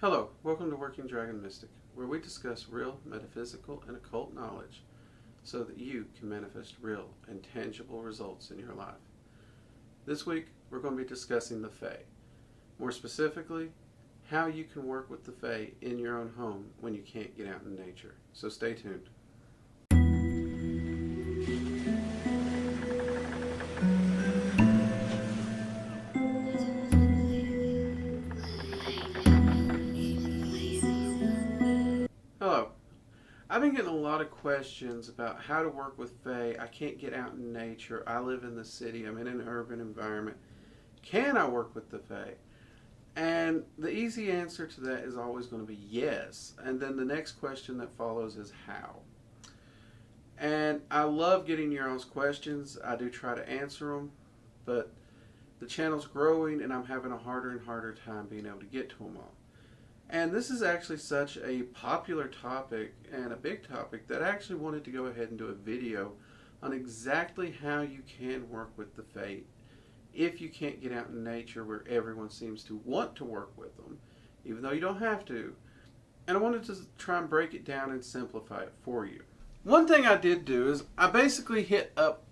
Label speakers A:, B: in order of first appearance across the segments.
A: Hello, welcome to Working Dragon Mystic, where we discuss real metaphysical and occult knowledge so that you can manifest real and tangible results in your life. This week, we're going to be discussing the Fae. More specifically, how you can work with the Fae in your own home when you can't get out in nature. So stay tuned. Hello. I've been getting a lot of questions about how to work with Fae. I can't get out in nature. I live in the city. I'm in an urban environment. Can I work with the Fae? And the easy answer to that is always going to be yes. And then the next question that follows is how. And I love getting your all's questions. I do try to answer them, but the channel's growing and I'm having a harder and harder time being able to get to them all. And this is actually such a popular topic and a big topic that I actually wanted to go ahead and do a video on exactly how you can work with the Fae if you can't get out in nature where everyone seems to want to work with them, even though you don't have to. And I wanted to try and break it down and simplify it for you. One thing I did do is I basically hit up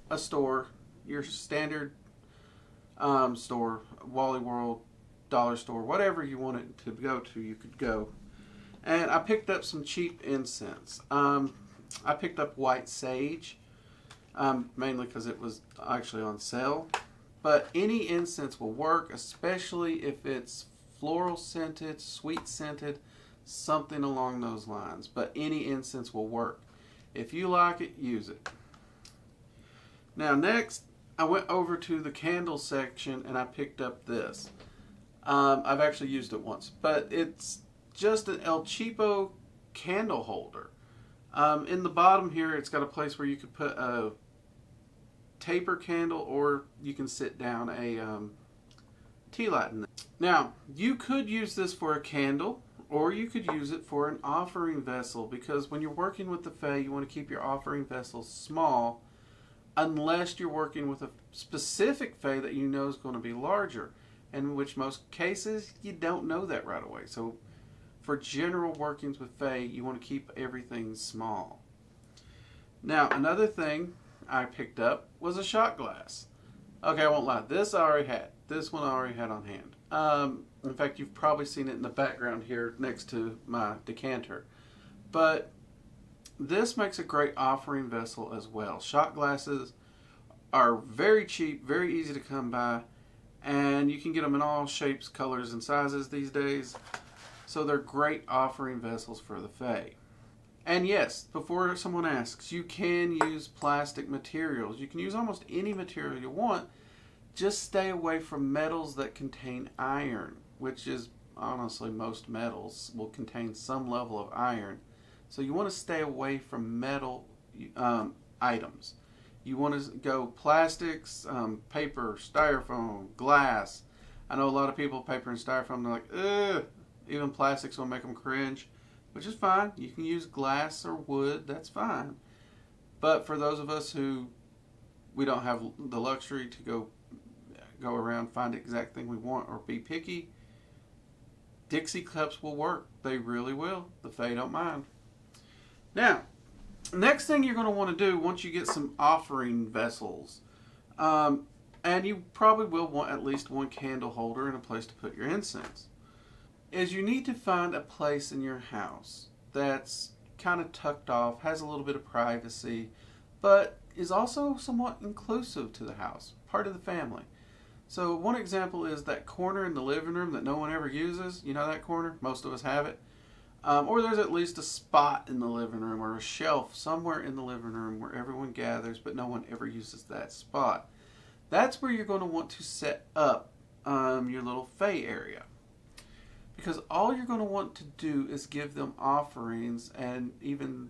A: a store, your standard store, Wally World, dollar store, whatever you want it to go to, you could go. And I picked up some cheap incense. I picked up white sage, mainly because it was actually on sale. But any incense will work, especially if it's floral scented, sweet scented, something along those lines. But any incense will work. If you like it, use it. Now next, I went over to the candle section and I picked up this. I've actually used it once, but it's just an El Cheapo candle holder. In the bottom here, it's got a place where you could put a taper candle, or you can sit down a tea light in there. Now, you could use this for a candle, or you could use it for an offering vessel, because when you're working with the Fae, you want to keep your offering vessels small, unless you're working with a specific Fae that you know is going to be larger. In which most cases, you don't know that right away. So for general workings with Fae, you want to keep everything small. Now, another thing I picked up was a shot glass. Okay, I won't lie. This I already had. This one I already had on hand. In fact, you've probably seen it in the background here next to my decanter. But this makes a great offering vessel as well. Shot glasses are very cheap, very easy to come by. And you can get them in all shapes, colors, and sizes these days. So they're great offering vessels for the Fae. And yes, before someone asks, you can use plastic materials. You can use almost any material you want. Just stay away from metals that contain iron, which is honestly most metals will contain some level of iron. So you want to stay away from metal items. You want to go plastics, paper, styrofoam, glass. I know a lot of people, paper and styrofoam, they're like, ugh. Even plastics will make them cringe, which is fine. You can use glass or wood, that's fine. But for those of us who we don't have the luxury to go around, find the exact thing we want, or be picky, Dixie cups will work. They really will. The Fae don't mind. Now, next thing you're going to want to do once you get some offering vessels, and you probably will want at least one candle holder and a place to put your incense, is you need to find a place in your house that's kind of tucked off, has a little bit of privacy, but is also somewhat inclusive to the house, part of the family. So one example is that corner in the living room that no one ever uses. You know that corner? Most of us have it. Or there's at least a spot in the living room or a shelf somewhere in the living room where everyone gathers but no one ever uses that spot. That's where you're going to want to set up your little Fae area. Because all you're going to want to do is give them offerings and even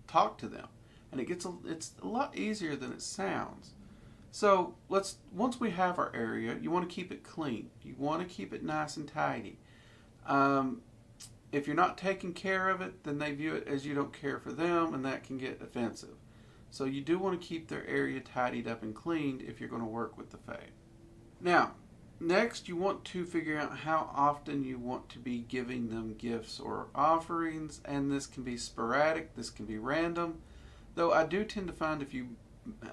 A: talk to them. And it's a lot easier than it sounds. So once we have our area, you want to keep it clean. You want to keep it nice and tidy. If you're not taking care of it, then they view it as you don't care for them, and that can get offensive. So you do want to keep their area tidied up and cleaned if you're going to work with the Fae. Now, Next, you want to figure out how often you want to be giving them gifts or offerings, and this can be sporadic, this can be random. Though I do tend to find if you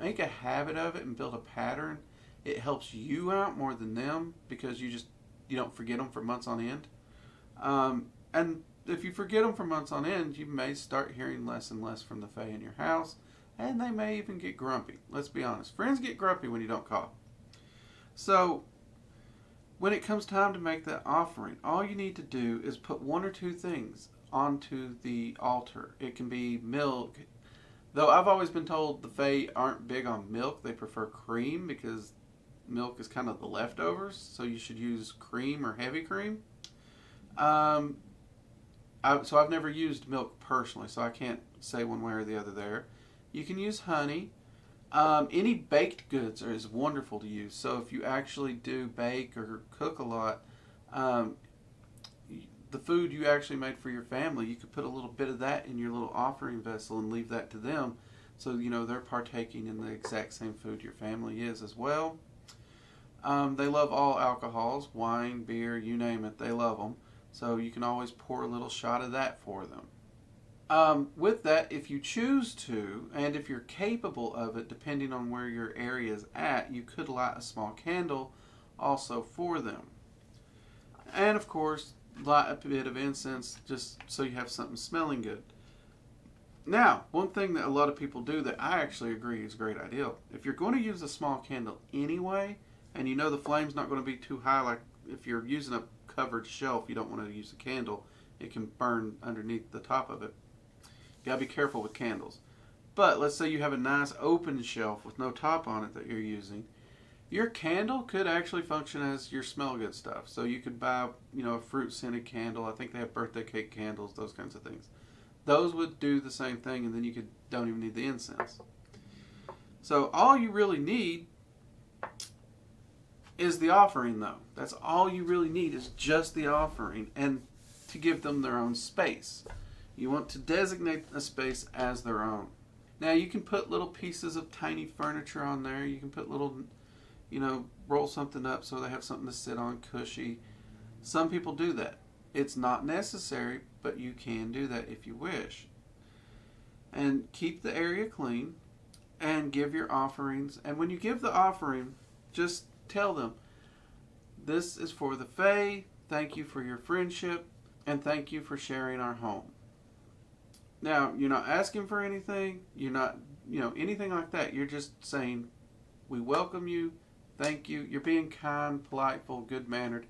A: make a habit of it and build a pattern, it helps you out more than them because you don't forget them for months on end. And if you forget them for months on end, you may start hearing less and less from the Fae in your house, and they may even get grumpy. Let's be honest. Friends get grumpy when you don't call. So, when it comes time to make that offering, all you need to do is put one or two things onto the altar. It can be milk. Though I've always been told the Fae aren't big on milk. They prefer cream because milk is kind of the leftovers. So you should use cream or heavy cream. So I've never used milk personally, so I can't say one way or the other there. You can use honey. Any baked goods is wonderful to use. So if you actually do bake or cook a lot, the food you actually made for your family, you could put a little bit of that in your little offering vessel and leave that to them. So, they're partaking in the exact same food your family is as well. They love all alcohols, wine, beer, you name it, they love them. So you can always pour a little shot of that for them. With that, if you choose to, and if you're capable of it, depending on where your area is at, you could light a small candle also for them. And of course, light a bit of incense just so you have something smelling good. Now, one thing that a lot of people do that I actually agree is a great idea. If you're going to use a small candle anyway, and you know the flame's not going to be too high, like if you're using a covered shelf, you don't want to use a candle. It can burn underneath the top of it. You gotta be careful with candles. But let's say you have a nice open shelf with no top on it that you're using. Your candle could actually function as your smell good stuff. So you could buy, a fruit scented candle. I think they have birthday cake candles, those kinds of things. Those would do the same thing, and then you don't even need the incense. So all you really need is the offering, though. That's all you really need is just the offering, and to give them their own space. You want to designate a space as their own. Now you can put little pieces of tiny furniture on there. You can put little, roll something up so they have something to sit on, cushy. Some people do that. It's not necessary, but you can do that if you wish. And keep the area clean and give your offerings. And when you give the offering, just tell them, this is for the Fae, thank you for your friendship, and thank you for sharing our home. Now, you're not asking for anything, you're not, anything like that. You're just saying, we welcome you, thank you. You're being kind, politeful, good-mannered,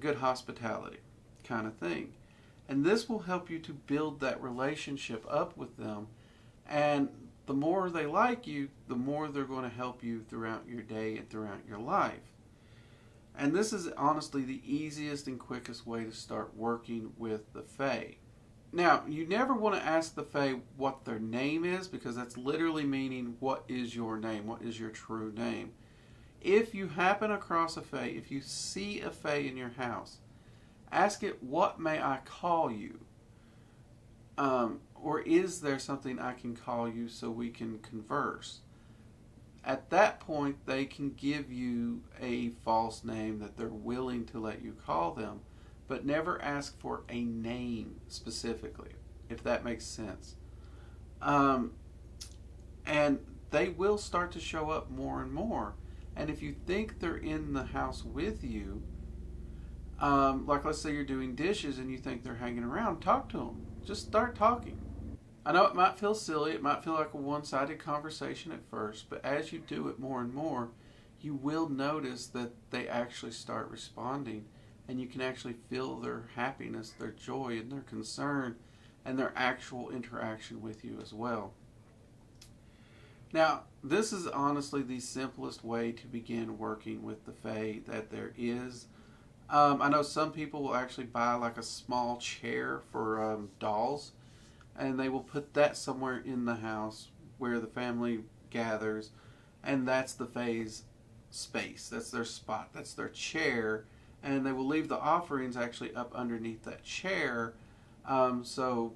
A: good hospitality kind of thing. And this will help you to build that relationship up with them. And the more they like you, the more they're going to help you throughout your day and throughout your life. And this is honestly the easiest and quickest way to start working with the Fae. Now, you never want to ask the Fae what their name is, because that's literally meaning, what is your name? What is your true name? If you happen across a Fae, if you see a Fae in your house, ask it, what may I call you? Or is there something I can call you so we can converse? At that point, they can give you a false name that they're willing to let you call them, but never ask for a name specifically, if that makes sense. And they will start to show up more and more. And if you think they're in the house with you, like let's say you're doing dishes and you think they're hanging around, talk to them. Just start talking. I know it might feel silly, it might feel like a one-sided conversation at first, but as you do it more and more, you will notice that they actually start responding, and you can actually feel their happiness, their joy, and their concern, and their actual interaction with you as well. Now, this is honestly the simplest way to begin working with the Fae that there is. I know some people will actually buy like a small chair for dolls, and they will put that somewhere in the house where the family gathers, and that's the Fae's space. That's their spot. That's their chair, and they will leave the offerings actually up underneath that chair. So,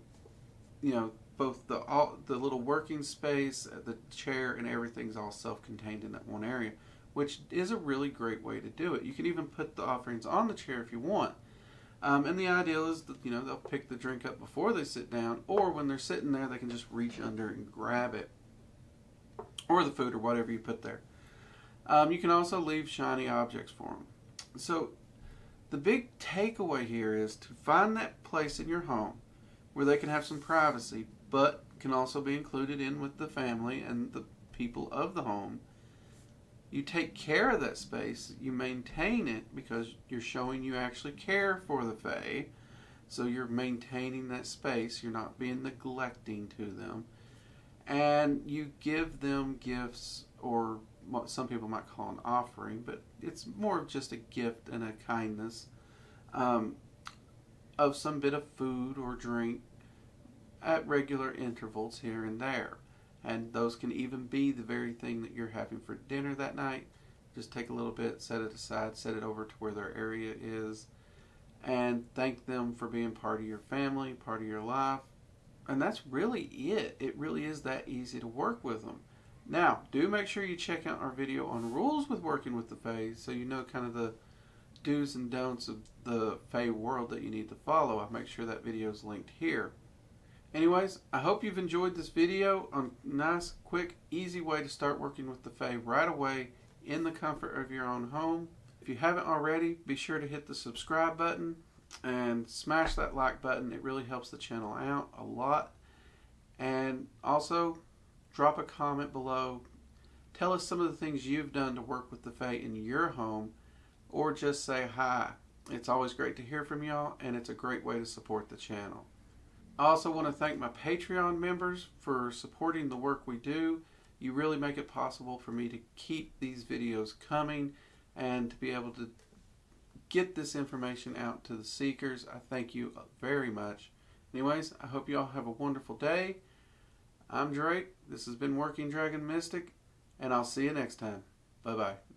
A: both the little working space, the chair, and everything's all self-contained in that one area, which is a really great way to do it. You can even put the offerings on the chair if you want. And the ideal is that, they'll pick the drink up before they sit down, or when they're sitting there, they can just reach under and grab it, or the food or whatever you put there. You can also leave shiny objects for them. So the big takeaway here is to find that place in your home where they can have some privacy, but can also be included in with the family and the people of the home. You take care of that space, you maintain it because you're showing you actually care for the Fae. So you're maintaining that space, you're not being neglecting to them. And you give them gifts, or what some people might call an offering, but it's more of just a gift and a kindness of some bit of food or drink at regular intervals here and there. And those can even be the very thing that you're having for dinner that night. Just take a little bit, set it aside, set it over to where their area is, and thank them for being part of your family, part of your life. And that's really it. It really is that easy to work with them. Now, do make sure you check out our video on rules with working with the Fae, so you know kind of the do's and don'ts of the Fae world that you need to follow. I'll make sure that video is linked here. Anyways, I hope you've enjoyed this video on a nice, quick, easy way to start working with the Fae right away in the comfort of your own home. If you haven't already, be sure to hit the subscribe button and smash that like button. It really helps the channel out a lot. And also, drop a comment below. Tell us some of the things you've done to work with the Fae in your home, or just say hi. It's always great to hear from y'all, and it's a great way to support the channel. I also want to thank my Patreon members for supporting the work we do. You really make it possible for me to keep these videos coming and to be able to get this information out to the seekers. I thank you very much. Anyways, I hope you all have a wonderful day. I'm Drake. This has been Working Dragon Mystic, and I'll see you next time. Bye-bye.